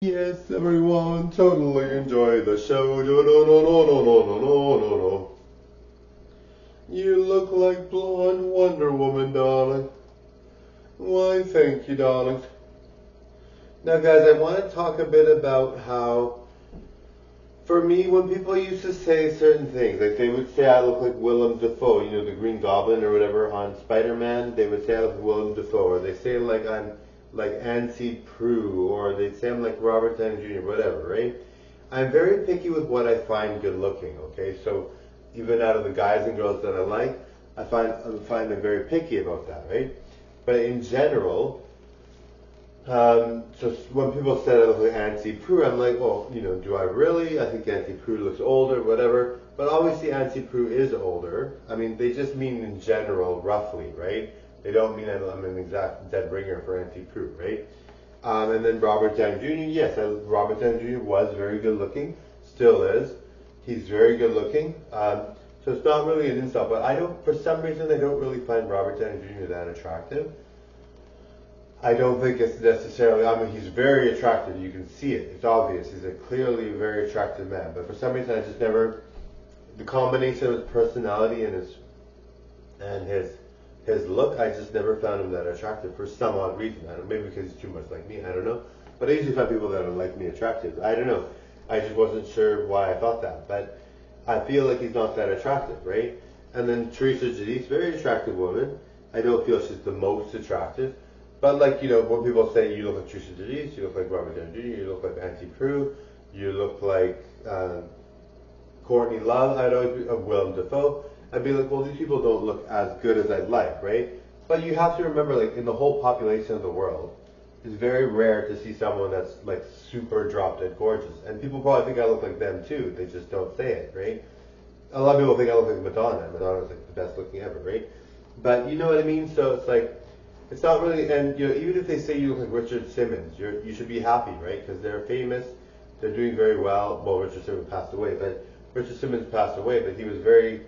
Yes, everyone, totally enjoy the show. No, no, no, no, no, no, no, no, no, no. You look like blonde Wonder Woman, darling. Why, thank you, darling. Now, guys, I want to talk a bit about how, for me, when people used to say certain things, like they would say I look like Willem Dafoe, you know, the Green Goblin or whatever on Spider-Man, they would say I look like Willem Dafoe, or they say like I'm like Nancy Prue, or they say I'm like Robert Downey Jr., whatever, right? I'm very picky with what I find good looking, okay? So even out of the guys and girls that I like, I find I'm very picky about that, right? But in general, so when people said I look like Nancy Prue, I'm like, well, you know, do I really? I think Nancy Prue looks older, whatever. But obviously Nancy Prue is older. I mean, they just mean in general, roughly, right? They don't mean I'm an exact dead ringer for Nancy Prue, right? And then Robert Downey Jr. Yes, Robert Downey Jr. was very good looking, still is. He's very good looking. So it's not really an insult, but for some reason, I don't really find Robert Downey Jr. that attractive. I don't think it's necessarily, I mean, he's very attractive. You can see it. It's obvious. He's a clearly very attractive man. But for some reason, I just never, the combination of his personality and his look, I just never found him that attractive for some odd reason. I don't maybe because he's too much like me. I don't know. But I usually find people that are like me attractive. I don't know. I just wasn't sure why I thought that. But I feel like he's not that attractive, right? And then Teresa Giudice, very attractive woman. I don't feel she's the most attractive. But like, you know, when people say you look like Teresa Giudice, you look like Robert Downey Jr., you look like Nancy Prue, you look like Courtney Love, I'd always be, Willem Dafoe. I'd be like, well, these people don't look as good as I'd like, right? But you have to remember, like, in the whole population of the world, it's very rare to see someone that's like super drop dead gorgeous. And people probably think I look like them too. They just don't say it, right? A lot of people think I look like Madonna. Madonna's like the best looking ever, right? But you know what I mean? So it's like, it's not really, and you know, even if they say you look like Richard Simmons, you should be happy, right? Because they're famous, they're doing very well. Well, Richard Simmons passed away, but Richard Simmons passed away, but he was very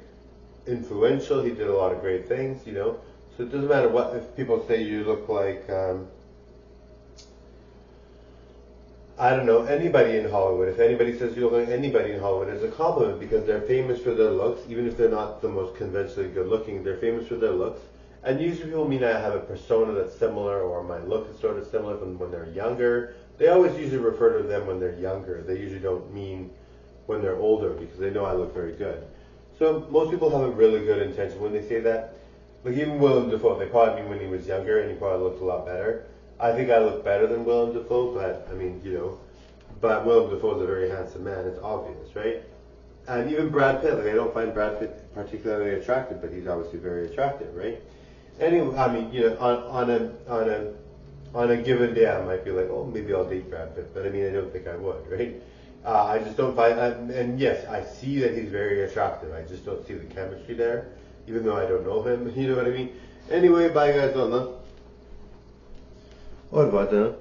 influential. He did a lot of great things, you know. So it doesn't matter what if people say you look like I don't know anybody in Hollywood. If anybody says you look like anybody in Hollywood, it's a compliment because they're famous for their looks, even if they're not the most conventionally good looking. They're famous for their looks, and usually people mean I have a persona that's similar or my look is sort of similar from when they're younger. They always usually refer to them when they're younger. They usually don't mean when they're older because they know I look very good. So most people have a really good intention when they say that. Like even Willem Dafoe, they probably mean when he was younger and he probably looked a lot better. I think I look better than Willem Dafoe, but I mean, you know, but Willem Dafoe is a very handsome man. It's obvious, right? And even Brad Pitt, like I don't find Brad Pitt particularly attractive, but he's obviously very attractive, right? Anyway, I mean, you know, on a given day, I might be like, oh, maybe I'll date Brad Pitt, but I mean, I don't think I would, right? I just don't find, and yes, I see that he's very attractive. I just don't see the chemistry there, even though I don't know him. You know what I mean? Anyway, bye guys, on the. What about that?